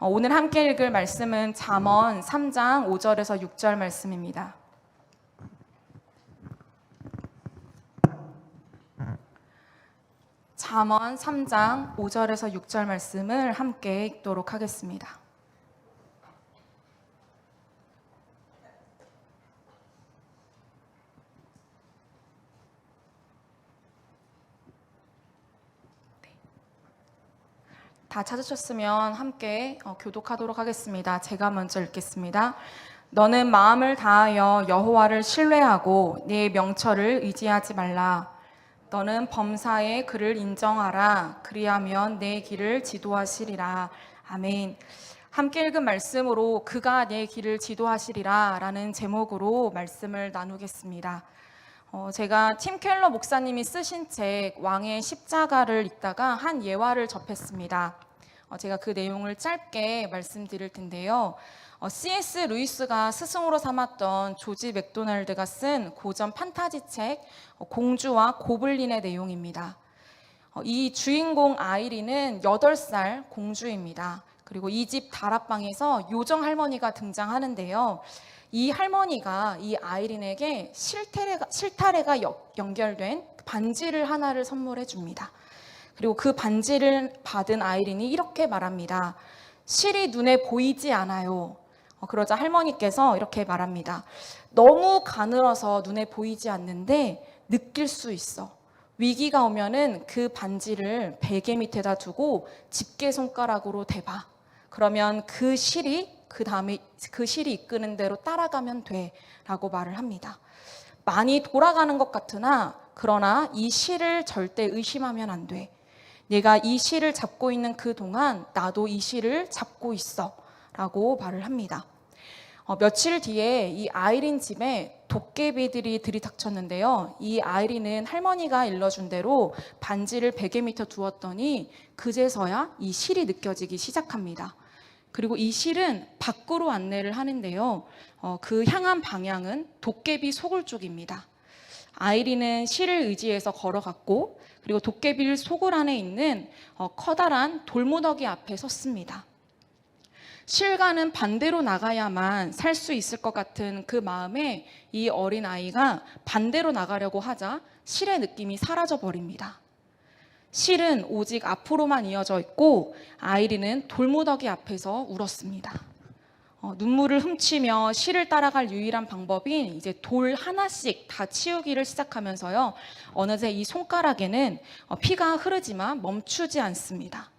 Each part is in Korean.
오늘 함께 읽을 말씀은 잠언 3장 5절에서 6절 말씀입니다. 잠언 3장 5절에서 6절 말씀을 함께 읽도록 하겠습니다. 다 찾으셨으면 함께 교독하도록 하겠습니다. 제가 먼저 읽겠습니다. 너는 마음을 다하여 여호와를 신뢰하고 네 명철을 의지하지 말라. 너는 범사에 그를 인정하라. 그리하면 내 길을 지도하시리라. 아멘. 함께 읽은 말씀으로 그가 내 길을 지도하시리라 라는 제목으로 말씀을 나누겠습니다. 제가 팀 켈러 목사님이 쓰신 책 왕의 십자가를 읽다가 한 예화를 접했습니다. 제가 그 내용을 짧게 말씀드릴 텐데요. C.S. 루이스가 스승으로 삼았던 조지 맥도날드가 쓴 고전 판타지 책 공주와 고블린의 내용입니다. 이 주인공 아이린은 8살 공주입니다. 그리고 이 집 다락방에서 요정 할머니가 등장하는데요. 이 할머니가 이 아이린에게 실타래가 연결된 반지를 하나를 선물해 줍니다. 그리고 그 반지를 받은 아이린이 이렇게 말합니다. 실이 눈에 보이지 않아요. 그러자 할머니께서 이렇게 말합니다. 너무 가늘어서 눈에 보이지 않는데 느낄 수 있어. 위기가 오면은 그 반지를 베개 밑에다 두고 집게 손가락으로 대봐. 그러면 그 실이 이끄는 대로 따라가면 돼 라고 말을 합니다. 많이 돌아가는 것 같으나 그러나 이 실을 절대 의심하면 안 돼. 내가 이 실을 잡고 있는 그 동안 나도 이 실을 잡고 있어 라고 말을 합니다. 며칠 뒤에 이 아이린 집에 도깨비들이 들이닥쳤는데요. 이 아이린은 할머니가 일러준 대로 반지를 베개 밑에 두었더니 그제서야 이 실이 느껴지기 시작합니다. 그리고 이 실은 밖으로 안내를 하는데요. 그 향한 방향은 도깨비 소굴 쪽입니다. 아이린은 실을 의지해서 걸어갔고 그리고 도깨비 소굴 안에 있는 커다란 돌무더기 앞에 섰습니다. 실과는 반대로 나가야만 살 수 있을 것 같은 그 마음에 이 어린 아이가 반대로 나가려고 하자 실의 느낌이 사라져 버립니다. 실은 오직 앞으로만 이어져 있고 아이린은 돌무더기 앞에서 울었습니다. 눈물을 훔치며 실을 따라갈 유일한 방법인 이제 돌 하나씩 다 치우기를 시작하면서요. 어느새 이 손가락에는 피가 흐르지만 멈추지 않습니다.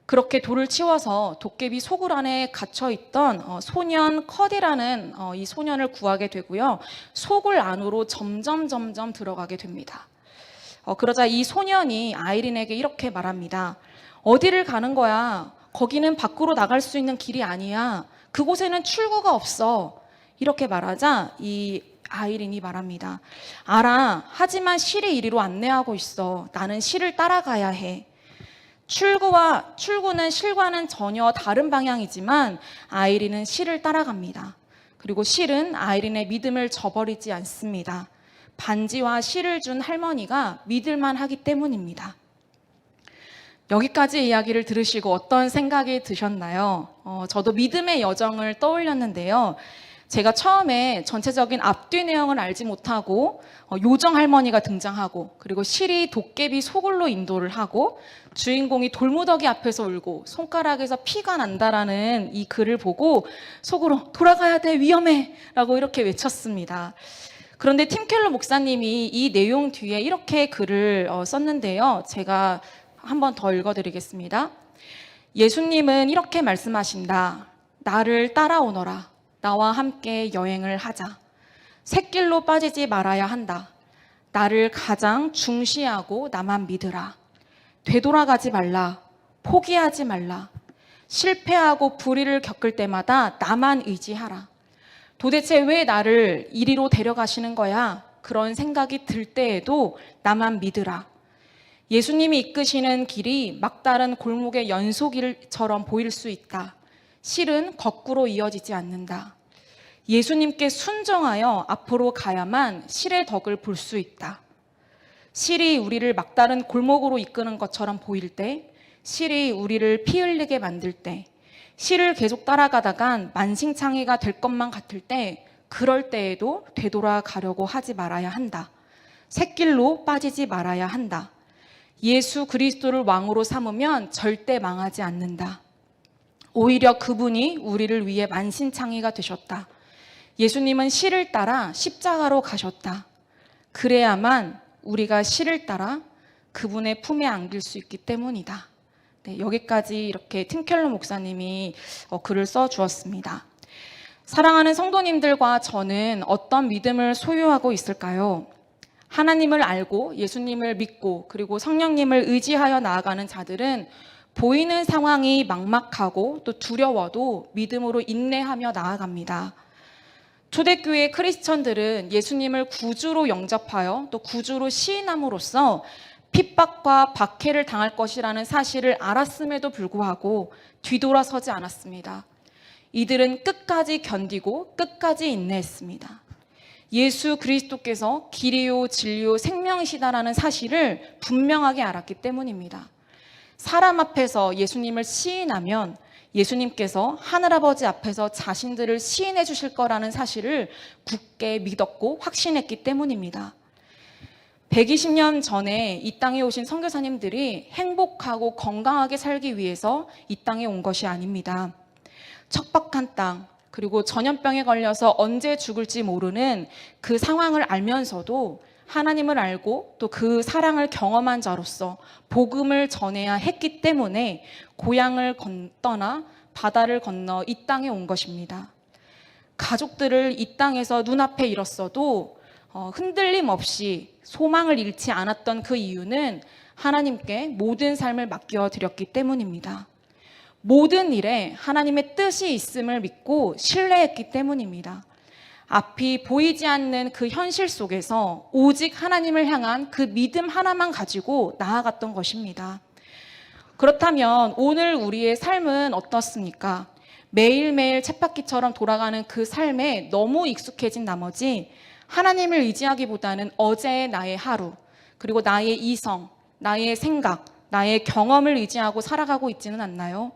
그렇게 돌을 치워서 도깨비 소굴 안에 갇혀있던 소년 커디라는 이 소년을 구하게 되고요. 소굴 안으로 점점 들어가게 됩니다. 그러자 이 소년이 아이린에게 이렇게 말합니다. 어디를 가는 거야? 거기는 밖으로 나갈 수 있는 길이 아니야. 그곳에는 출구가 없어. 이렇게 말하자 이 아이린이 말합니다. 알아. 하지만 실이 이리로 안내하고 있어. 나는 실을 따라가야 해. 출구는 실과는 전혀 다른 방향이지만 아이린은 실을 따라갑니다. 그리고 실은 아이린의 믿음을 저버리지 않습니다. 반지와 실을 준 할머니가 믿을만 하기 때문입니다. 여기까지 이야기를 들으시고 어떤 생각이 드셨나요? 저도 믿음의 여정을 떠올렸는데요. 제가 처음에 전체적인 앞뒤 내용을 알지 못하고 요정 할머니가 등장하고 그리고 실이 도깨비 소굴로 인도를 하고 주인공이 돌무더기 앞에서 울고 손가락에서 피가 난다라는 이 글을 보고 속으로 돌아가야 돼, 위험해 라고 이렇게 외쳤습니다. 그런데 팀 켈러 목사님이 이 내용 뒤에 이렇게 글을 썼는데요. 제가 한 번 더 읽어드리겠습니다. 예수님은 이렇게 말씀하신다. 나를 따라오너라. 나와 함께 여행을 하자. 샛길로 빠지지 말아야 한다. 나를 가장 중시하고 나만 믿으라. 되돌아가지 말라. 포기하지 말라. 실패하고 불의를 겪을 때마다 나만 의지하라. 도대체 왜 나를 이리로 데려가시는 거야? 그런 생각이 들 때에도 나만 믿으라. 예수님이 이끄시는 길이 막다른 골목의 연소길처럼 보일 수 있다. 실은 거꾸로 이어지지 않는다. 예수님께 순종하여 앞으로 가야만 실의 덕을 볼 수 있다. 실이 우리를 막다른 골목으로 이끄는 것처럼 보일 때, 실이 우리를 피 흘리게 만들 때, 시를 계속 따라가다간 만신창이가 될 것만 같을 때 그럴 때에도 되돌아가려고 하지 말아야 한다. 샛길로 빠지지 말아야 한다. 예수 그리스도를 왕으로 삼으면 절대 망하지 않는다. 오히려 그분이 우리를 위해 만신창이가 되셨다. 예수님은 시를 따라 십자가로 가셨다. 그래야만 우리가 시를 따라 그분의 품에 안길 수 있기 때문이다. 네, 여기까지 이렇게 팀켈러 목사님이 글을 써주었습니다. 사랑하는 성도님들과 저는 어떤 믿음을 소유하고 있을까요? 하나님을 알고 예수님을 믿고 그리고 성령님을 의지하여 나아가는 자들은 보이는 상황이 막막하고 또 두려워도 믿음으로 인내하며 나아갑니다. 초대교회 크리스천들은 예수님을 구주로 영접하여 또 구주로 시인함으로써 핍박과 박해를 당할 것이라는 사실을 알았음에도 불구하고 뒤돌아서지 않았습니다. 이들은 끝까지 견디고 끝까지 인내했습니다. 예수 그리스도께서 길이요 진리요 생명이시다라는 사실을 분명하게 알았기 때문입니다. 사람 앞에서 예수님을 시인하면 예수님께서 하늘아버지 앞에서 자신들을 시인해 주실 거라는 사실을 굳게 믿었고 확신했기 때문입니다. 120년 전에 이 땅에 오신 선교사님들이 행복하고 건강하게 살기 위해서 이 땅에 온 것이 아닙니다. 척박한 땅, 그리고 전염병에 걸려서 언제 죽을지 모르는 그 상황을 알면서도 하나님을 알고 또 그 사랑을 경험한 자로서 복음을 전해야 했기 때문에 고향을 떠나 바다를 건너 이 땅에 온 것입니다. 가족들을 이 땅에서 눈앞에 잃었어도 흔들림 없이 소망을 잃지 않았던 그 이유는 하나님께 모든 삶을 맡겨드렸기 때문입니다. 모든 일에 하나님의 뜻이 있음을 믿고 신뢰했기 때문입니다. 앞이 보이지 않는 그 현실 속에서 오직 하나님을 향한 그 믿음 하나만 가지고 나아갔던 것입니다. 그렇다면 오늘 우리의 삶은 어떻습니까? 매일매일 쳇바퀴처럼 돌아가는 그 삶에 너무 익숙해진 나머지 하나님을 의지하기보다는 어제의 나의 하루, 그리고 나의 이성, 나의 생각, 나의 경험을 의지하고 살아가고 있지는 않나요?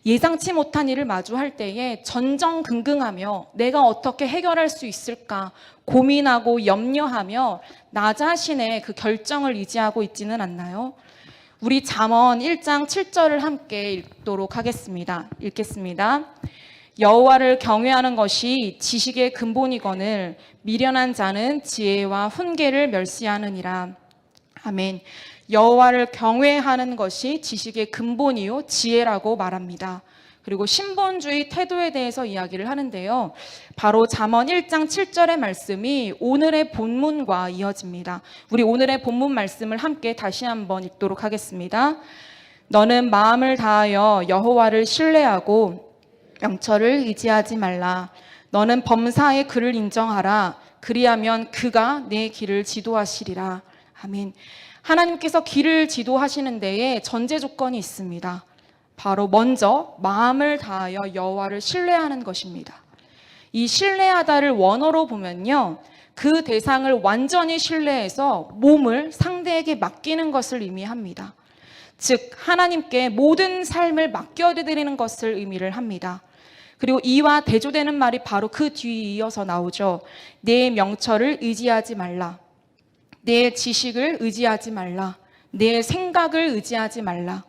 예상치 못한 일을 마주할 때에 전전긍긍하며 내가 어떻게 해결할 수 있을까 고민하고 염려하며 나 자신의 그 결정을 의지하고 있지는 않나요? 우리 잠언 1장 7절을 함께 읽도록 하겠습니다. 읽겠습니다. 여호와를 경외하는 것이 지식의 근본이거늘 미련한 자는 지혜와 훈계를 멸시하느니라. 아멘. 여호와를 경외하는 것이 지식의 근본이요 지혜라고 말합니다. 그리고 신본주의 태도에 대해서 이야기를 하는데요. 바로 잠언 1장 7절의 말씀이 오늘의 본문과 이어집니다. 우리 오늘의 본문 말씀을 함께 다시 한번 읽도록 하겠습니다. 너는 마음을 다하여 여호와를 신뢰하고 명철을 의지하지 말라. 너는 범사의 그를 인정하라. 그리하면 그가 내 길을 지도하시리라. 아멘. 하나님께서 길을 지도하시는 데에 전제 조건이 있습니다. 바로 먼저 마음을 다하여 여호와를 신뢰하는 것입니다. 이 신뢰하다를 원어로 보면요, 그 대상을 완전히 신뢰해서 몸을 상대에게 맡기는 것을 의미합니다. 즉 하나님께 모든 삶을 맡겨드리는 것을 의미를 합니다. 그리고 이와 대조되는 말이 바로 그 뒤에 이어서 나오죠. 내 명철을 의지하지 말라. 내 지식을 의지하지 말라. 내 생각을 의지하지 말라.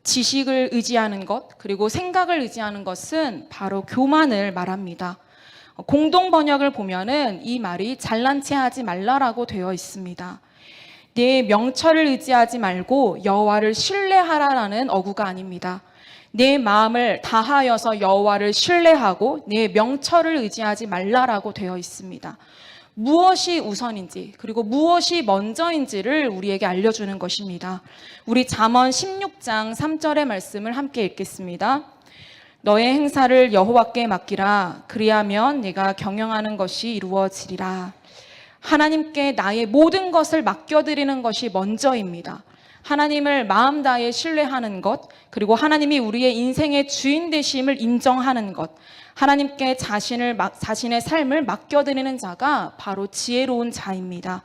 지식을 의지하는 것, 그리고 생각을 의지하는 것은 바로 교만을 말합니다. 공동 번역을 보면은 이 말이 잘난 체 하지 말라라고 되어 있습니다. 내 명철을 의지하지 말고 여호와를 신뢰하라라는 어구가 아닙니다. 내 마음을 다하여서 여호와를 신뢰하고 내 명철을 의지하지 말라라고 되어 있습니다. 무엇이 우선인지 그리고 무엇이 먼저인지를 우리에게 알려주는 것입니다. 우리 잠언 16장 3절의 말씀을 함께 읽겠습니다. 너의 행사를 여호와께 맡기라. 그리하면 네가 경영하는 것이 이루어지리라. 하나님께 나의 모든 것을 맡겨드리는 것이 먼저입니다. 하나님을 마음 다해 신뢰하는 것, 그리고 하나님이 우리의 인생의 주인 되심을 인정하는 것, 하나님께 자신의 삶을 맡겨드리는 자가 바로 지혜로운 자입니다.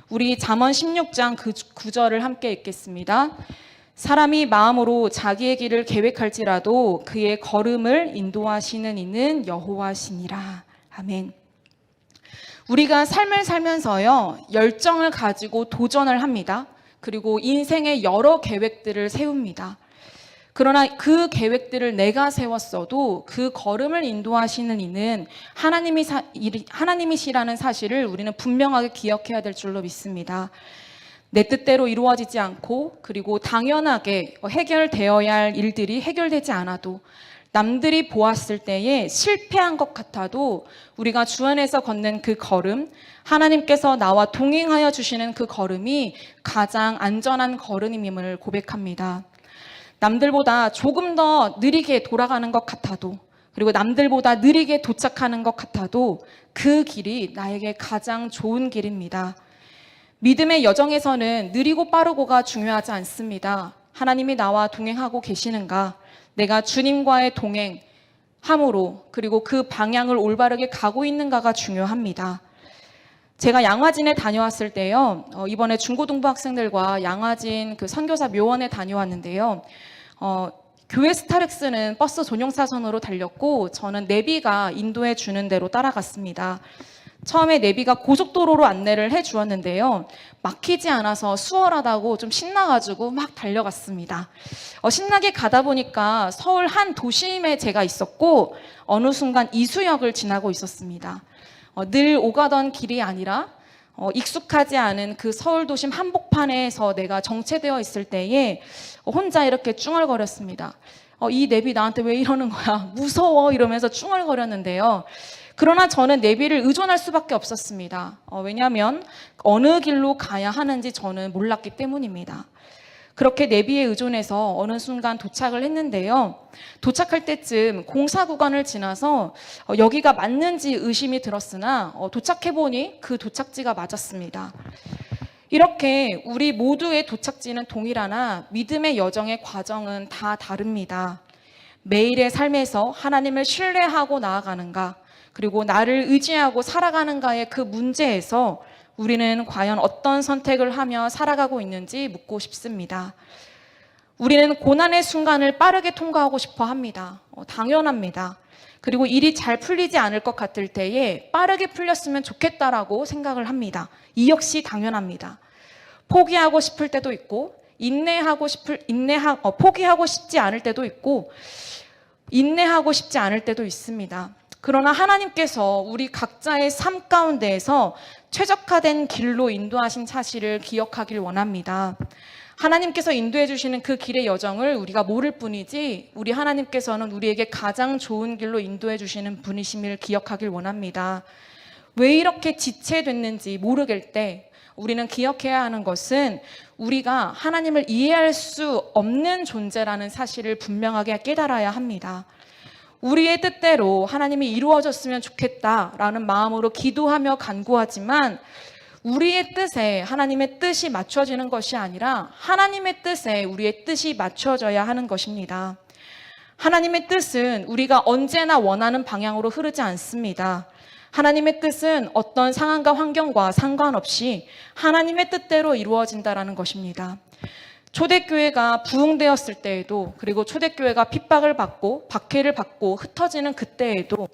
우리 잠언 16장 그 9절을 함께 읽겠습니다. 사람이 마음으로 자기의 길을 계획할지라도 그의 걸음을 인도하시는 이는 여호와시니라. 아멘. 우리가 삶을 살면서요, 열정을 가지고 도전을 합니다. 그리고 인생의 여러 계획들을 세웁니다. 그러나 그 계획들을 내가 세웠어도 그 걸음을 인도하시는 이는 하나님이시라는 사실을 우리는 분명하게 기억해야 될 줄로 믿습니다. 내 뜻대로 이루어지지 않고, 그리고 당연하게 해결되어야 할 일들이 해결되지 않아도, 남들이 보았을 때에 실패한 것 같아도 우리가 주 안에서 걷는 그 걸음, 하나님께서 나와 동행하여 주시는 그 걸음이 가장 안전한 걸음임을 고백합니다. 남들보다 조금 더 느리게 돌아가는 것 같아도, 그리고 남들보다 느리게 도착하는 것 같아도 그 길이 나에게 가장 좋은 길입니다. 믿음의 여정에서는 느리고 빠르고가 중요하지 않습니다. 하나님이 나와 동행하고 계시는가, 내가 주님과의 동행함으로, 그리고 그 방향을 올바르게 가고 있는가가 중요합니다. 제가 양화진에 다녀왔을 때요, 이번에 중고등부 학생들과 양화진 그 선교사 묘원에 다녀왔는데요, 교회 스타렉스는 버스 전용 사선으로 달렸고 저는 내비가 인도해 주는 대로 따라갔습니다. 처음에 내비가 고속도로로 안내를 해 주었는데요, 막히지 않아서 수월하다고 좀 신나가지고 막 달려갔습니다. 신나게 가다 보니까 서울 한 도심에 제가 있었고 어느 순간 이수역을 지나고 있었습니다. 늘 오가던 길이 아니라 익숙하지 않은 그 서울 도심 한복판에서 내가 정체되어 있을 때에 혼자 이렇게 쭝얼거렸습니다. 이 내비 나한테 왜 이러는 거야? 무서워 이러면서 쭝얼거렸는데요. 그러나 저는 내비를 의존할 수밖에 없었습니다. 왜냐하면 어느 길로 가야 하는지 저는 몰랐기 때문입니다. 그렇게 내비에 의존해서 어느 순간 도착을 했는데요. 도착할 때쯤 공사 구간을 지나서 여기가 맞는지 의심이 들었으나 도착해보니 그 도착지가 맞았습니다. 이렇게 우리 모두의 도착지는 동일하나 믿음의 여정의 과정은 다 다릅니다. 매일의 삶에서 하나님을 신뢰하고 나아가는가, 그리고 나를 의지하고 살아가는가의 그 문제에서 우리는 과연 어떤 선택을 하며 살아가고 있는지 묻고 싶습니다. 우리는 고난의 순간을 빠르게 통과하고 싶어 합니다. 당연합니다. 그리고 일이 잘 풀리지 않을 것 같을 때에 빠르게 풀렸으면 좋겠다라고 생각을 합니다. 이 역시 당연합니다. 포기하고 싶을 때도 있고, 포기하고 싶지 않을 때도 있고, 인내하고 싶지 않을 때도 있습니다. 그러나 하나님께서 우리 각자의 삶 가운데에서 최적화된 길로 인도하신 사실을 기억하길 원합니다. 하나님께서 인도해 주시는 그 길의 여정을 우리가 모를 뿐이지, 우리 하나님께서는 우리에게 가장 좋은 길로 인도해 주시는 분이심을 기억하길 원합니다. 왜 이렇게 지체됐는지 모르겠을 때 우리는 기억해야 하는 것은 우리가 하나님을 이해할 수 없는 존재라는 사실을 분명하게 깨달아야 합니다. 우리의 뜻대로 하나님이 이루어졌으면 좋겠다라는 마음으로 기도하며 간구하지만 우리의 뜻에 하나님의 뜻이 맞춰지는 것이 아니라 하나님의 뜻에 우리의 뜻이 맞춰져야 하는 것입니다. 하나님의 뜻은 우리가 언제나 원하는 방향으로 흐르지 않습니다. 하나님의 뜻은 어떤 상황과 환경과 상관없이 하나님의 뜻대로 이루어진다는 것입니다. 초대교회가 부흥되었을 때에도, 그리고 초대교회가 핍박을 받고 박해를 받고 흩어지는 그때에도,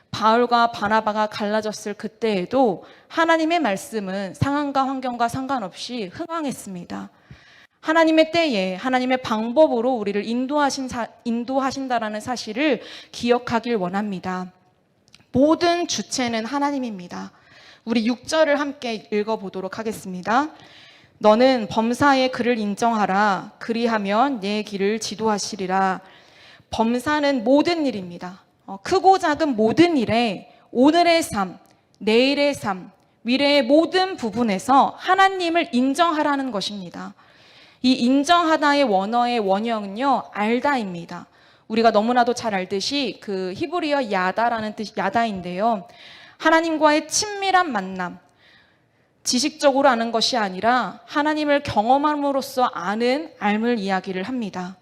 바울과 바나바가 갈라졌을 그때에도 하나님의 말씀은 상황과 환경과 상관없이 흥황했습니다. 하나님의 때에 하나님의 방법으로 우리를 인도하신다라는 사실을 기억하길 원합니다. 모든 주체는 하나님입니다. 우리 6절을 함께 읽어보도록 하겠습니다. 너는 범사의 그를 인정하라. 그리하면 내 길을 지도하시리라. 범사는 모든 일입니다. 크고 작은 모든 일에 오늘의 삶, 내일의 삶, 미래의 모든 부분에서 하나님을 인정하라는 것입니다. 이 인정하다의 원어의 원형은요, 알다입니다. 우리가 너무나도 잘 알듯이 그 히브리어 야다라는 뜻이 야다인데요. 하나님과의 친밀한 만남, 지식적으로 아는 것이 아니라 하나님을 경험함으로써 아는 알물 이야기를 합니다.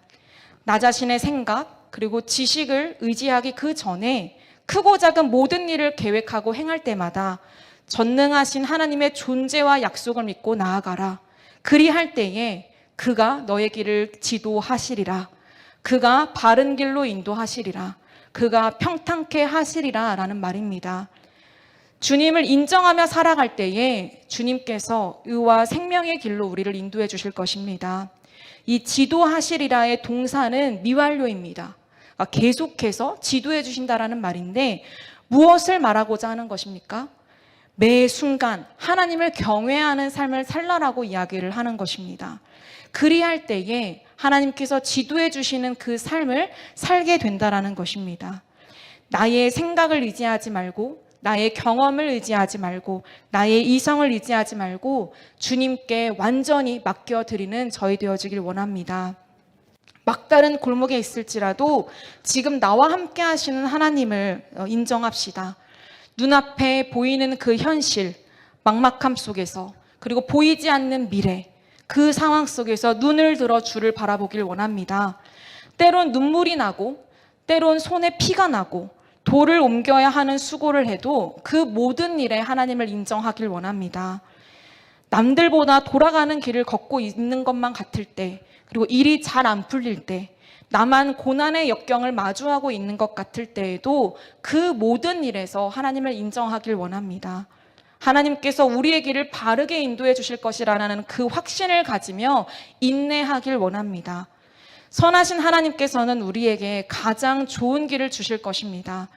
나 자신의 생각 그리고 지식을 의지하기 그 전에 크고 작은 모든 일을 계획하고 행할 때마다 전능하신 하나님의 존재와 약속을 믿고 나아가라. 그리할 때에 그가 너의 길을 지도하시리라. 그가 바른 길로 인도하시리라. 그가 평탄케 하시리라 라는 말입니다. 주님을 인정하며 살아갈 때에 주님께서 의와 생명의 길로 우리를 인도해 주실 것입니다. 이 지도하시리라의 동사는 미완료입니다. 계속해서 지도해 주신다라는 말인데 무엇을 말하고자 하는 것입니까? 매 순간 하나님을 경외하는 삶을 살라라고 이야기를 하는 것입니다. 그리할 때에 하나님께서 지도해 주시는 그 삶을 살게 된다라는 것입니다. 나의 생각을 의지하지 말고, 나의 경험을 의지하지 말고, 나의 이성을 의지하지 말고 주님께 완전히 맡겨드리는 저희 되어지길 원합니다. 막다른 골목에 있을지라도 지금 나와 함께 하시는 하나님을 인정합시다. 눈앞에 보이는 그 현실, 막막함 속에서, 그리고 보이지 않는 미래, 그 상황 속에서 눈을 들어 주를 바라보길 원합니다. 때론 눈물이 나고, 때론 손에 피가 나고, 돌을 옮겨야 하는 수고를 해도 그 모든 일에 하나님을 인정하길 원합니다. 남들보다 돌아가는 길을 걷고 있는 것만 같을 때, 그리고 일이 잘 안 풀릴 때, 나만 고난의 역경을 마주하고 있는 것 같을 때에도 그 모든 일에서 하나님을 인정하길 원합니다. 하나님께서 우리의 길을 바르게 인도해 주실 것이라는 그 확신을 가지며 인내하길 원합니다. 선하신 하나님께서는 우리에게 가장 좋은 길을 주실 것입니다.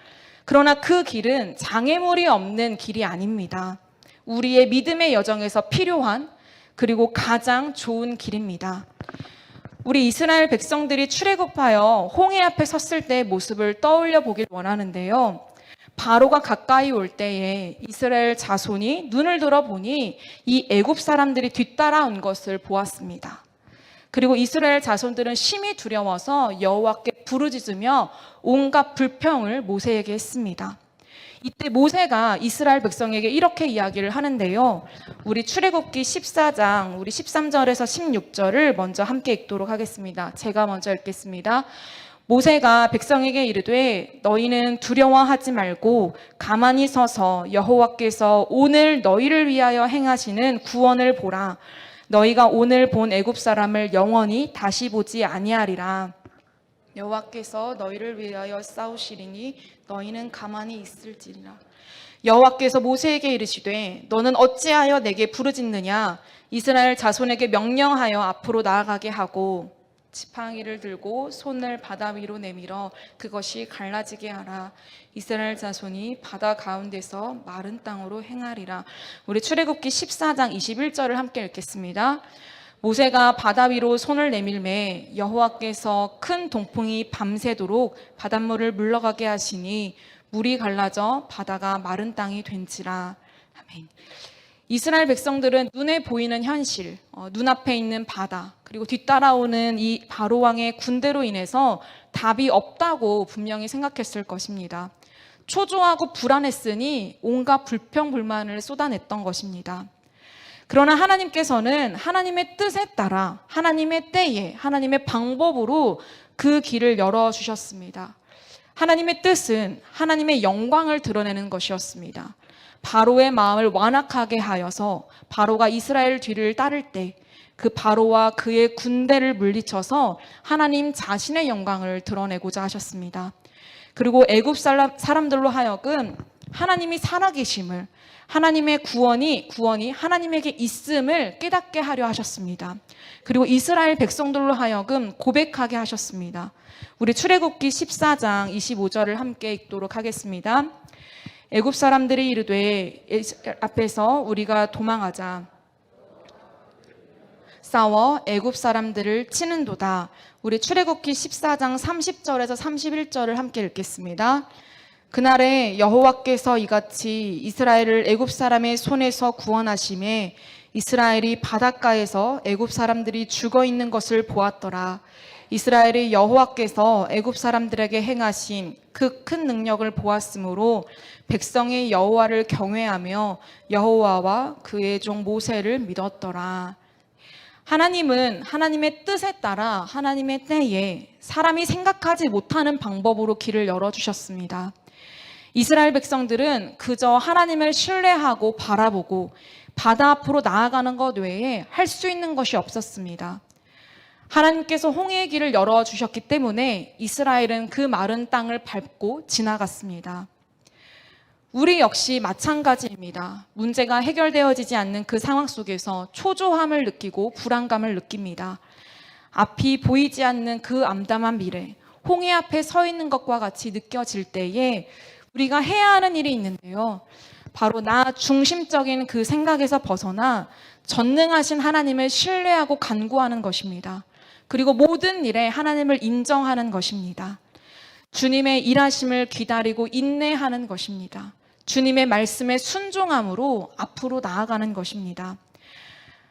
그러나 그 길은 장애물이 없는 길이 아닙니다. 우리의 믿음의 여정에서 필요한, 그리고 가장 좋은 길입니다. 우리 이스라엘 백성들이 출애굽하여 홍해 앞에 섰을 때의 모습을 떠올려 보길 원하는데요. 바로가 가까이 올 때에 이스라엘 자손이 눈을 들어 보니 이 애굽 사람들이 뒤따라온 것을 보았습니다. 그리고 이스라엘 자손들은 심히 두려워서 여호와께 부르짖으며 온갖 불평을 모세에게 했습니다. 이때 모세가 이스라엘 백성에게 이렇게 이야기를 하는데요. 우리 출애굽기 14장 우리 13절에서 16절을 먼저 함께 읽도록 하겠습니다. 제가 먼저 읽겠습니다. 모세가 백성에게 이르되 너희는 두려워하지 말고 가만히 서서 여호와께서 오늘 너희를 위하여 행하시는 구원을 보라. 너희가 오늘 본 애굽 사람을 영원히 다시 보지 아니하리라. 여호와께서 너희를 위하여 싸우시리니 너희는 가만히 있을지니라. 여호와께서 모세에게 이르시되 너는 어찌하여 내게 부르짖느냐. 이스라엘 자손에게 명령하여 앞으로 나아가게 하고 지팡이를 들고 손을 바다 위로 내밀어 그것이 갈라지게 하라. 이스라엘 자손이 바다 가운데서 마른 땅으로 행하리라. 우리 출애굽기 14장 21절을 함께 읽겠습니다. 모세가 바다 위로 손을 내밀매 여호와께서 큰 동풍이 밤새도록 바닷물을 물러가게 하시니 물이 갈라져 바다가 마른 땅이 된지라. 아멘. 이스라엘 백성들은 눈에 보이는 현실, 눈앞에 있는 바다, 그리고 뒤따라오는 이 바로 왕의 군대로 인해서 답이 없다고 분명히 생각했을 것입니다. 초조하고 불안했으니 온갖 불평불만을 쏟아냈던 것입니다. 그러나 하나님께서는 하나님의 뜻에 따라 하나님의 때에 하나님의 방법으로 그 길을 열어주셨습니다. 하나님의 뜻은 하나님의 영광을 드러내는 것이었습니다. 바로의 마음을 완악하게 하여서 바로가 이스라엘 뒤를 따를 때 그 바로와 그의 군대를 물리쳐서 하나님 자신의 영광을 드러내고자 하셨습니다. 그리고 애굽 사람들로 하여금 하나님이 살아계심을, 하나님의 구원이 하나님에게 있음을 깨닫게 하려 하셨습니다. 그리고 이스라엘 백성들로 하여금 고백하게 하셨습니다. 우리 출애굽기 14장 25절을 함께 읽도록 하겠습니다. 애굽 사람들이 이르되 앞에서 우리가 도망하자. 싸워 애굽 사람들을 치는도다. 우리 출애굽기 14장 30절에서 31절을 함께 읽겠습니다. 그날에 여호와께서 이같이 이스라엘을 애굽 사람의 손에서 구원하심에 이스라엘이 바닷가에서 애굽 사람들이 죽어 있는 것을 보았더라. 이스라엘이 여호와께서 애굽 사람들에게 행하신 그 큰 능력을 보았으므로 백성이 여호와를 경외하며 여호와와 그의 종 모세를 믿었더라. 하나님은 하나님의 뜻에 따라 하나님의 때에 사람이 생각하지 못하는 방법으로 길을 열어주셨습니다. 이스라엘 백성들은 그저 하나님을 신뢰하고 바라보고 바다 앞으로 나아가는 것 외에 할 수 있는 것이 없었습니다. 하나님께서 홍해의 길을 열어주셨기 때문에 이스라엘은 그 마른 땅을 밟고 지나갔습니다. 우리 역시 마찬가지입니다. 문제가 해결되어지지 않는 그 상황 속에서 초조함을 느끼고 불안감을 느낍니다. 앞이 보이지 않는 그 암담한 미래, 홍해 앞에 서 있는 것과 같이 느껴질 때에 우리가 해야 하는 일이 있는데요. 바로 나 중심적인 그 생각에서 벗어나 전능하신 하나님을 신뢰하고 간구하는 것입니다. 그리고 모든 일에 하나님을 인정하는 것입니다. 주님의 일하심을 기다리고 인내하는 것입니다. 주님의 말씀에 순종함으로 앞으로 나아가는 것입니다.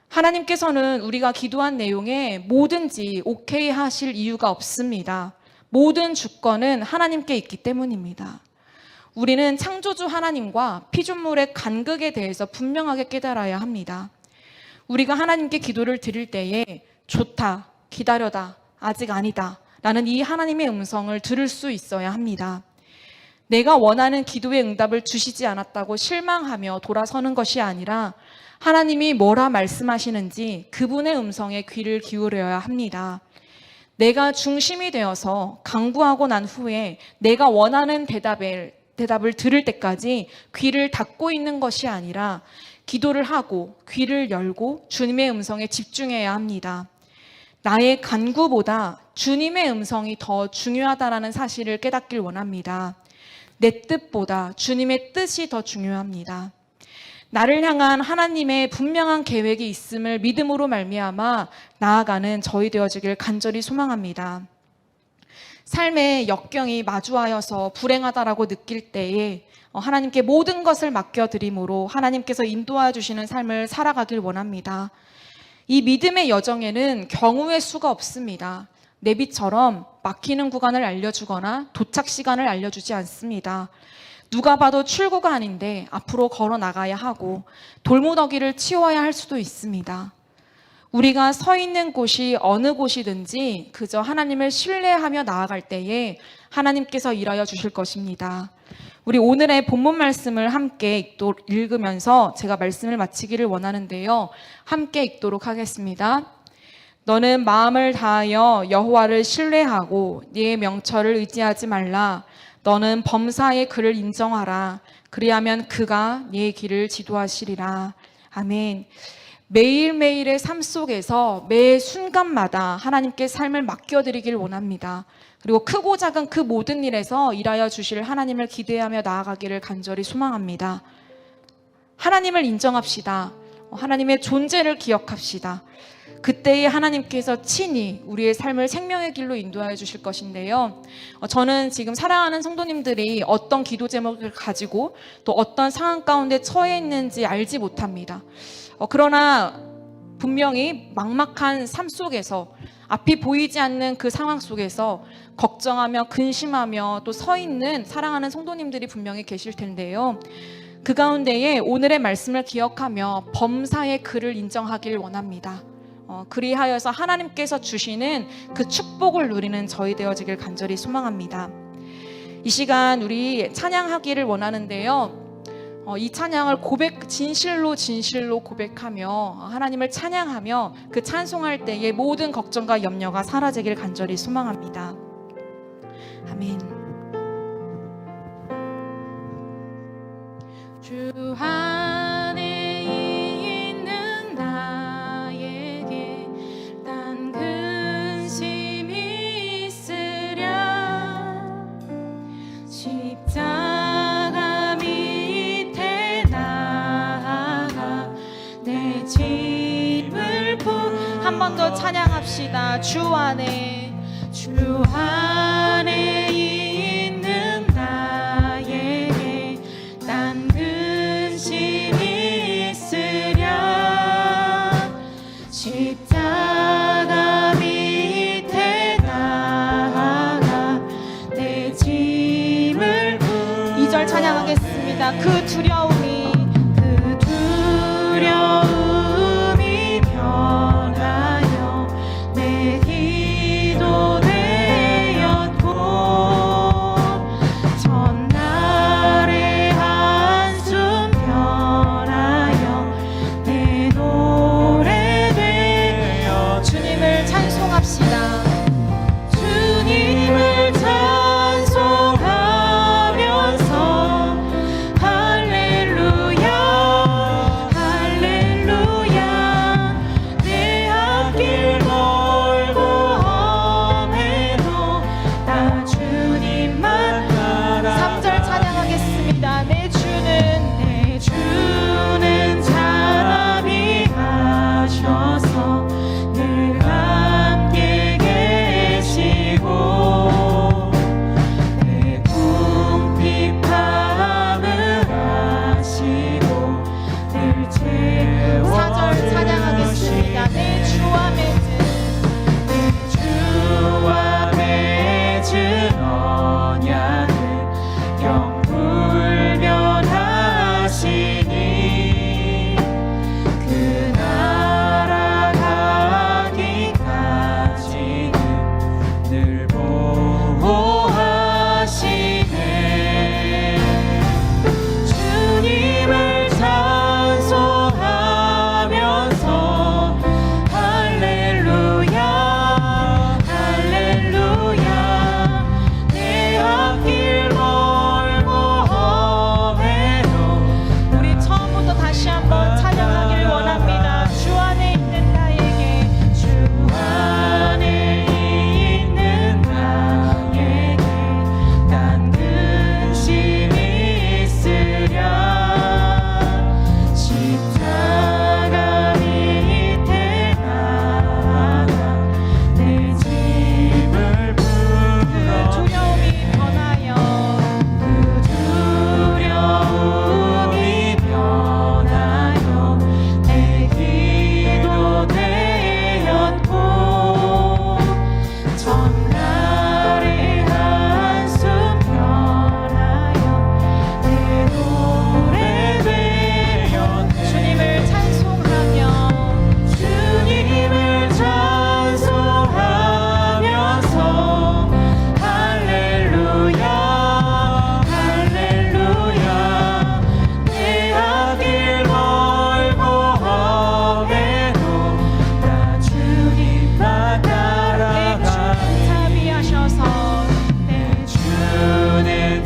하나님께서는 우리가 기도한 내용에 뭐든지 오케이 하실 이유가 없습니다. 모든 주권은 하나님께 있기 때문입니다. 우리는 창조주 하나님과 피조물의 간극에 대해서 분명하게 깨달아야 합니다. 우리가 하나님께 기도를 드릴 때에 좋다, 기다려다, 아직 아니다 라는 이 하나님의 음성을 들을 수 있어야 합니다. 내가 원하는 기도의 응답을 주시지 않았다고 실망하며 돌아서는 것이 아니라 하나님이 뭐라 말씀하시는지 그분의 음성에 귀를 기울여야 합니다. 내가 중심이 되어서 간구하고 난 후에 내가 원하는 대답을 들을 때까지 귀를 닫고 있는 것이 아니라 기도를 하고 귀를 열고 주님의 음성에 집중해야 합니다. 나의 간구보다 주님의 음성이 더 중요하다는 사실을 깨닫길 원합니다. 내 뜻보다 주님의 뜻이 더 중요합니다. 나를 향한 하나님의 분명한 계획이 있음을 믿음으로 말미암아 나아가는 저희 되어지길 간절히 소망합니다. 삶의 역경이 마주하여서 불행하다라고 느낄 때에 하나님께 모든 것을 맡겨드림으로 하나님께서 인도해 주시는 삶을 살아가길 원합니다. 이 믿음의 여정에는 경우의 수가 없습니다. 내비처럼 막히는 구간을 알려주거나 도착 시간을 알려주지 않습니다. 누가 봐도 출구가 아닌데 앞으로 걸어 나가야 하고 돌무더기를 치워야 할 수도 있습니다. 우리가 서 있는 곳이 어느 곳이든지 그저 하나님을 신뢰하며 나아갈 때에 하나님께서 일하여 주실 것입니다. 우리 오늘의 본문 말씀을 함께 읽으면서 제가 말씀을 마치기를 원하는데요. 함께 읽도록 하겠습니다. 너는 마음을 다하여 여호와를 신뢰하고 네 명철을 의지하지 말라. 너는 범사의 그를 인정하라. 그리하면 그가 네 길을 지도하시리라. 아멘. 매일매일의 삶 속에서 매 순간마다 하나님께 삶을 맡겨드리길 원합니다. 그리고 크고 작은 그 모든 일에서 일하여 주실 하나님을 기대하며 나아가기를 간절히 소망합니다. 하나님을 인정합시다. 하나님의 존재를 기억합시다. 그때에 하나님께서 친히 우리의 삶을 생명의 길로 인도하여 주실 것인데요. 저는 지금 사랑하는 성도님들이 어떤 기도 제목을 가지고 또 어떤 상황 가운데 처해 있는지 알지 못합니다. 그러나 분명히 막막한 삶 속에서 앞이 보이지 않는 그 상황 속에서 걱정하며 근심하며 또 서 있는 사랑하는 성도님들이 분명히 계실 텐데요. 그 가운데에 오늘의 말씀을 기억하며 범사의 그를 인정하길 원합니다. 그리하여서 하나님께서 주시는 그 축복을 누리는 저희 되어지길 간절히 소망합니다. 이 시간 우리 찬양하기를 원하는데요. 이 찬양을 진실로 고백하며 하나님을 찬양하며 그 찬송할 때의 모든 걱정과 염려가 사라지길 간절히 소망합니다. 아멘. 주 안에 있는 나에게 단 근심이 있으랴. 십자가 밑에 나아가 내 짐을 한 번 더 찬양합시다. 주 안에 있는 나에게 난 근심이 있으랴. 십자가 밑에 나아가 내 짐을 2절 찬양하겠습니다. 그 두려움이 변하여 내 기도 되었고 전날의 한숨 변하여 내 노래 되어 주님을 찬송합시다. 난 근심이 있으랴 십자가 밑에 나가 내 짐을 풀어 두려움이 변하여 그 두려움이 변하여 내 기도 되었고 전날의 한숨 변하여 내 노래 되었네 주님을 찬송하면서 할렐루야 할렐루야 내 앞길 멀고 험해도 나 주님만 따라가 내 주는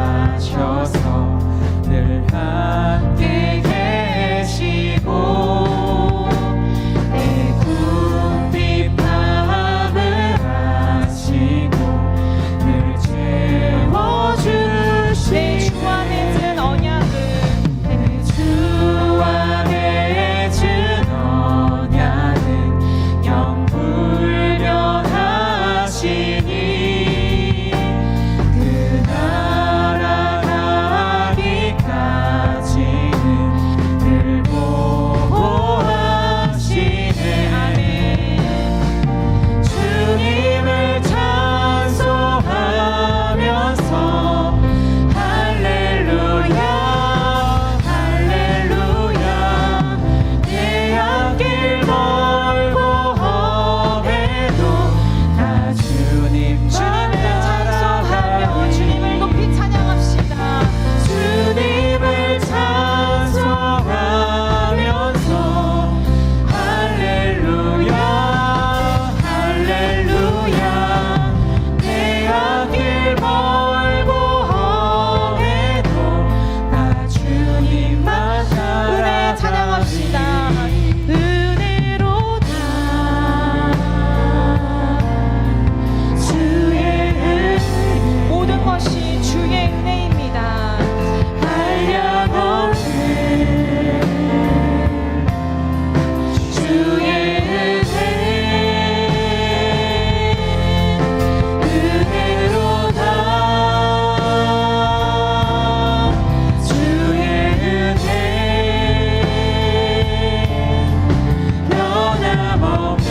자비하셔서 늘 함께 계시고 내 궁핍함을 아시고 늘 채워주시고 내 주와 맺은 언약은 내 주와 맺은 언약은 영불변하시니 그 나라 가기까지는 늘 보호하시네 아멘 주님을 찬송하면서 할렐루야 할렐루야 내 앞길 멀고 험해도 나 주님만 찬송하며 주님을 높이 찬양합시다 주님을 찬송하면서 할렐루야 할렐루야 내 앞길 멀고 험해도 나 주님만 은혜 찬양합시다 은혜로다 주의 은혜 모든 것이 주의 은혜입니다 한량없는 주의 은혜 은혜로다 주의 은혜 변함없는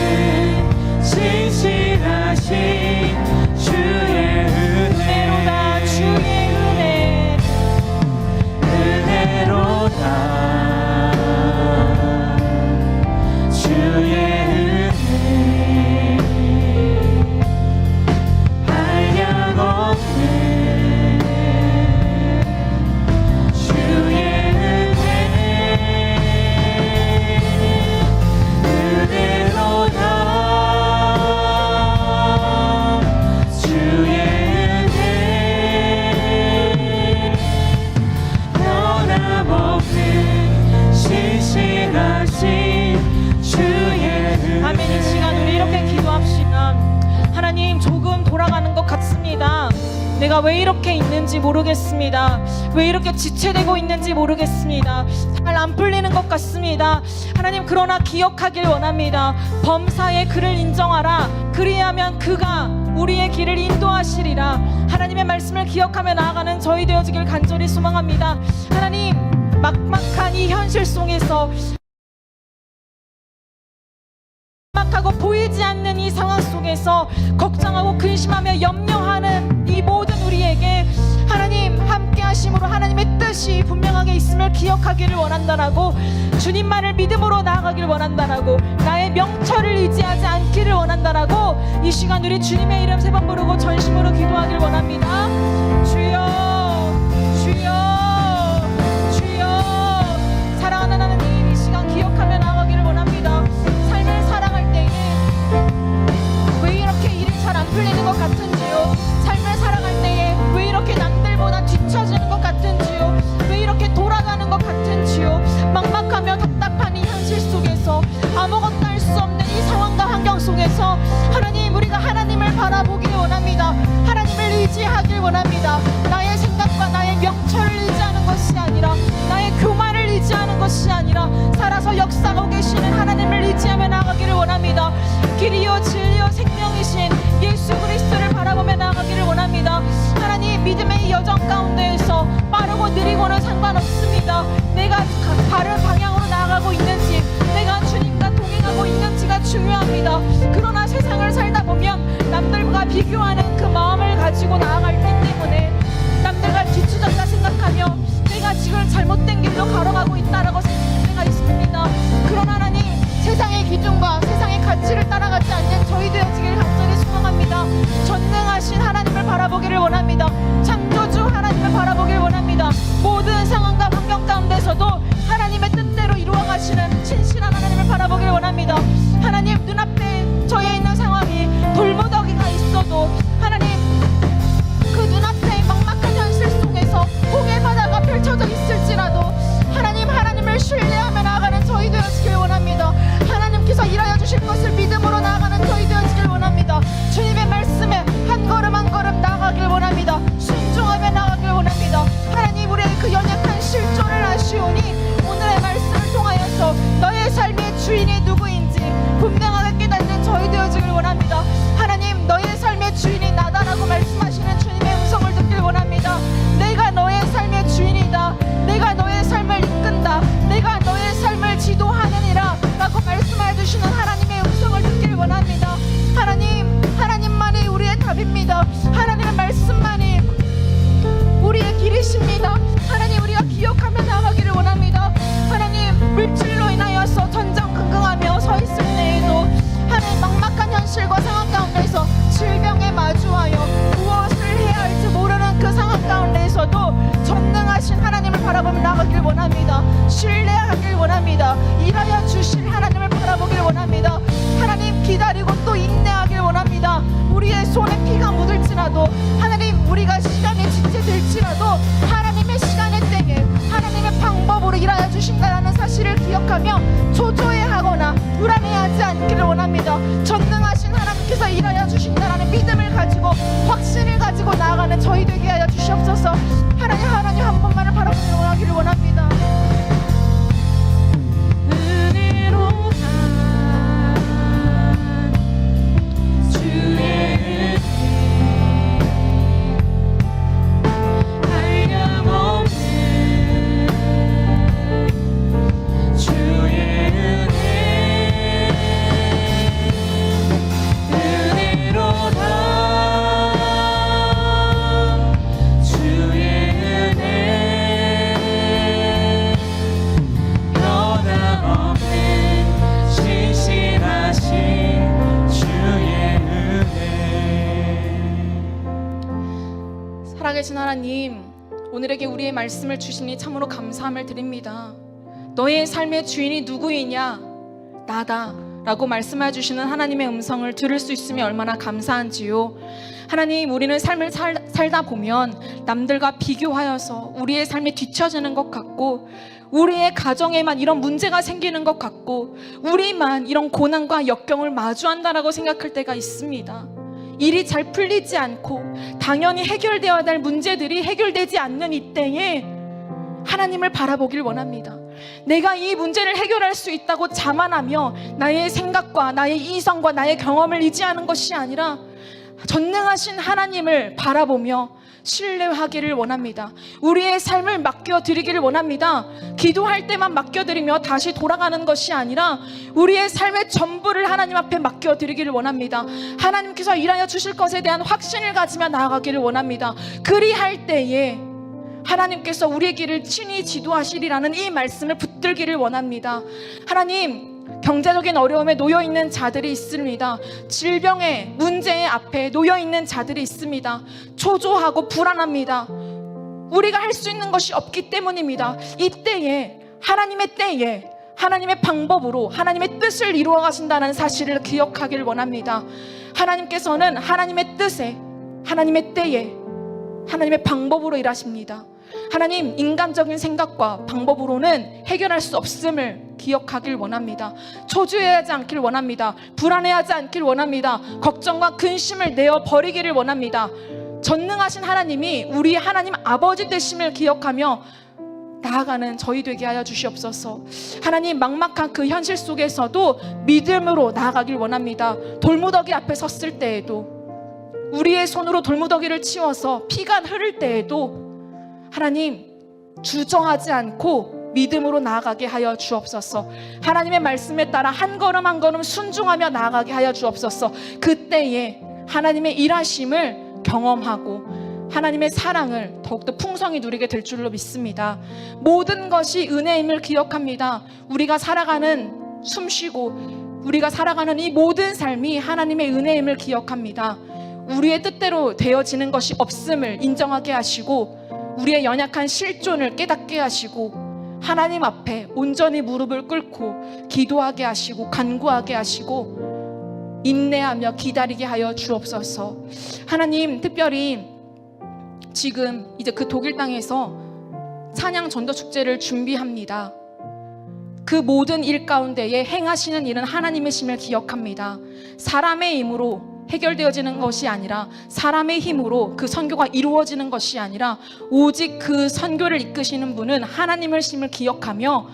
신실하신 주의 은혜로다 주의 은혜 은혜로다 주의 은혜 한량없는 주의 은혜 은혜로다 주의 은혜 변함없는 신실하신 주의 은혜 아멘 이 시간 우리 이렇게 기도합시다 하나님 조금 돌아가는 것 같습니다 내가 왜 이렇게 있는지 모르겠습니다 왜 이렇게 지체되고 있는지 모르겠습니다 잘 안 풀리는 것 같습니다 하나님 그러나 기억하길 원합니다 범사의 그를 인정하라 그리하면 그가 우리의 길을 인도하시리라 하나님의 말씀을 기억하며 나아가는 저희 되어지길 간절히 소망합니다 하나님 막막한 이 현실 속에서 막하고 보이지 않는 이 상황 속에서 걱정하고 근심하며 염려하는 이 모든 우리에게 하나님 함께 하심으로 하나님의 뜻이 분명하게 있음을 기억하기를 원한다라고 주님만을 믿음으로 나아가기를 원한다라고 나의 명철을 의지하지 않기를 원한다라고 이 시간 우리 주님의 이름 세 번 부르고 전심으로 기도하기를 원합니다 주여 주여 주여 사랑하는 하나님 이 시간 기억하며 나아가기를 원합니다 삶을 살아갈 때에 왜 이렇게 일이 잘 안 풀리는 것 같은지요 삶을 살아갈 때에 왜 이렇게 남들보다 뒤처지는 것 같은지요 왜 이렇게 돌아가는 것 같은지요 막막하며 답답한 이 현실 속에서 아무것도 할 수 없는 이 상황과 환경 속에서 하나님 우리가 하나님을 바라보기 원합니다 하나님을 길이요 진리요 생명이신 예수 그리스도를 바라보며 나아가기를 원합니다. 하나님, 믿음의 여정 가운데에서 빠르고 느리고는 상관없습니다. 내가 바른 방향으로 나아가고 있는지, 내가 주님과 동행하고 있는지가 중요합니다. 그러나 세상을 살다 보면 남들과 비교하는 그 마음을 가지고 나아갈 때 때문에 남들과 뒤처졌다 생각하며 내가 지금 잘못된 길로 걸어가고 있다라고 생각할 때가 있습니다. 그러나 하나님, 세상의 기준과 세상의 가치를 따라가지 않는 저희 되어지길 간절히 소망합니다. 전능하신 하나님을 바라보기를 원합니다. 창조주 하나님을 바라보기를 원합니다. 모든 상황과 환경 가운데서도 하나님의 뜻대로 이루어가시는 신실한 하나님을 바라보기를 원합니다. 하나님, 눈앞에 처해 있는 상황이 돌무더기가 있어도 하나님, 그 눈앞에 막막한 현실 속에서 홍해 바다가 펼쳐져 있을지라도 하나님을 신뢰하며 나아가는 저희 되어지길 원합니다. 하나님께서 일하여 주실 것을 믿음으로 나아가는 저희 되어지길 원합니다. 주님의 말씀에 한 걸음 한 걸음 나아가길 원합니다. 순종하며 나아가길 원합니다. 하나님, 우리의 그 연약한 실존을 아시오니 오늘의 말씀을 통하여서 너의 삶의 주인이 누구인지 분명하게 깨닫는 저희 되어지길 원합니다. 하나님, 너의 삶의 주인이 나다라고 말씀하시는 주님의 음성을 듣길 원합니다. 내가 너의 삶의 주인이다. 내가 너의 삶을 이끈다. 내가 너의 삶을 지도하느니라 라고 말씀해 주시는 하나님의 음성을 듣길 원합니다. 하나님만이 우리의 답입니다. 하나님의 말씀만이 우리의 길이십니다. 하나님, 우리가 기억하며 나아가기를 원합니다. 하나님, 물질로 인하여서 전전긍긍하며 서 있을 때에도 하나님, 막막한 현실과 상황 가운데서 질병에 마주하여 무엇을 해야 할지 모르는 그 상황 가운데에서도 전능하신 하나님을 바라보며 나아가길 원합니다. 신뢰하길 원합니다. 일하여 주실 하나님을 바라보길 원합니다. 하나님, 기다리고 또 인내하길 원합니다. 우리의 손에 피가 묻을지라도 하나님, 우리가 시간이 지체될지라도 하나님의 시간의 때에 하나님의 방법으로 일하여 주신다라는 사실을 기억하며 초조해하거나 불안해하지 않기를 원합니다. 전능하신 하나님께서 일하여 주신다라는 믿음을 가지고 확신을 가지고 나아가는 저희 되게 하여 주시옵소서. 하나님 한 번만을 바라보며 원하기를 원합니다. 살아계신 하나님, 오늘에게 우리의 말씀을 주시니 참으로 감사함을 드립니다. 너의 삶의 주인이 누구이냐? 나다 라고 말씀해 주시는 하나님의 음성을 들을 수 있으면 얼마나 감사한지요. 하나님, 우리는 삶을 살다 보면 남들과 비교하여서 우리의 삶이 뒤처지는 것 같고, 우리의 가정에만 이런 문제가 생기는 것 같고, 우리만 이런 고난과 역경을 마주한다라고 생각할 때가 있습니다. 일이 잘 풀리지 않고 당연히 해결되어야 할 문제들이 해결되지 않는 이때에 하나님을 바라보길 원합니다. 내가 이 문제를 해결할 수 있다고 자만하며 나의 생각과 나의 이성과 나의 경험을 의지하는 것이 아니라 전능하신 하나님을 바라보며 신뢰하기를 원합니다. 우리의 삶을 맡겨드리기를 원합니다. 기도할 때만 맡겨드리며 다시 돌아가는 것이 아니라 우리의 삶의 전부를 하나님 앞에 맡겨드리기를 원합니다. 하나님께서 일하여 주실 것에 대한 확신을 가지며 나아가기를 원합니다. 그리할 때에 하나님께서 우리의 길을 친히 지도하시리라는 이 말씀을 붙들기를 원합니다. 하나님, 경제적인 어려움에 놓여있는 자들이 있습니다. 질병의 문제 앞에 놓여있는 자들이 있습니다. 초조하고 불안합니다. 우리가 할 수 있는 것이 없기 때문입니다. 이때에 하나님의 방법으로 하나님의 뜻을 이루어 가신다는 사실을 기억하길 원합니다. 하나님께서는 하나님의 뜻에, 하나님의 때에, 하나님의 방법으로 일하십니다. 하나님, 인간적인 생각과 방법으로는 해결할 수 없음을 기억하길 원합니다. 초조해하지 않길 원합니다. 불안해하지 않길 원합니다. 걱정과 근심을 내어 버리기를 원합니다. 전능하신 하나님이 우리 하나님 아버지 되심을 기억하며 나아가는 저희 되게 하여 주시옵소서. 하나님, 막막한 그 현실 속에서도 믿음으로 나아가길 원합니다. 돌무더기 앞에 섰을 때에도, 우리의 손으로 돌무더기를 치워서 피가 흐를 때에도 하나님, 주저하지 않고 믿음으로 나아가게 하여 주옵소서. 하나님의 말씀에 따라 한 걸음 한 걸음 순종하며 나아가게 하여 주옵소서. 그때에 하나님의 일하심을 경험하고 하나님의 사랑을 더욱더 풍성히 누리게 될 줄로 믿습니다. 모든 것이 은혜임을 기억합니다. 우리가 살아가는, 숨쉬고 우리가 살아가는 이 모든 삶이 하나님의 은혜임을 기억합니다. 우리의 뜻대로 되어지는 것이 없음을 인정하게 하시고, 우리의 연약한 실존을 깨닫게 하시고, 하나님 앞에 온전히 무릎을 꿇고 기도하게 하시고 간구하게 하시고 인내하며 기다리게 하여 주옵소서. 하나님, 특별히 지금 이제 그 독일 땅에서 찬양 전도 축제를 준비합니다. 그 모든 일 가운데에 행하시는 일은 하나님의 심을 기억합니다. 사람의 힘으로 해결되어지는 것이 아니라, 사람의 힘으로 그 선교가 이루어지는 것이 아니라, 오직 그 선교를 이끄시는 분은 하나님의 심을 기억하며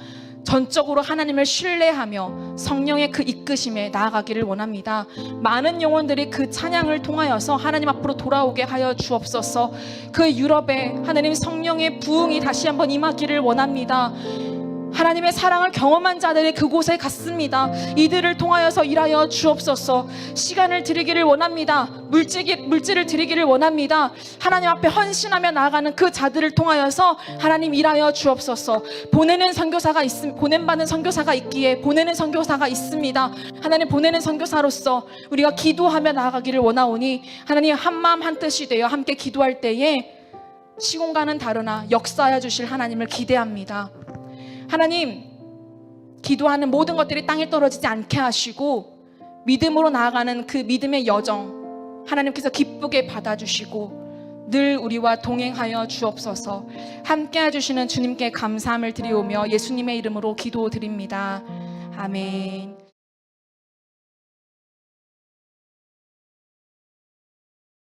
전적으로 하나님을 신뢰하며 성령의 그 이끄심에 나아가기를 원합니다. 많은 영혼들이 그 찬양을 통하여서 하나님 앞으로 돌아오게 하여 주옵소서. 그 유럽에 하나님 성령의 부흥이 다시 한번 임하기를 원합니다. 하나님의 사랑을 경험한 자들이 그곳에 갔습니다. 이들을 통하여서 일하여 주옵소서. 시간을 드리기를 원합니다. 물질을 드리기를 원합니다. 하나님 앞에 헌신하며 나아가는 그 자들을 통하여서 하나님 일하여 주옵소서. 보내는 선교사가 보냄받는 선교사가 있기에 보내는 선교사가 있습니다. 하나님, 보내는 선교사로서 우리가 기도하며 나아가기를 원하오니 하나님, 한마음 한뜻이 되어 함께 기도할 때에 시공간은 다르나 역사하여 주실 하나님을 기대합니다. 하나님, 기도하는 모든 것들이 땅에 떨어지지 않게 하시고 믿음으로 나아가는 그 믿음의 여정 하나님께서 기쁘게 받아주시고 늘 우리와 동행하여 주옵소서. 함께 해주시는 주님께 감사함을 드리오며 예수님의 이름으로 기도드립니다. 아멘.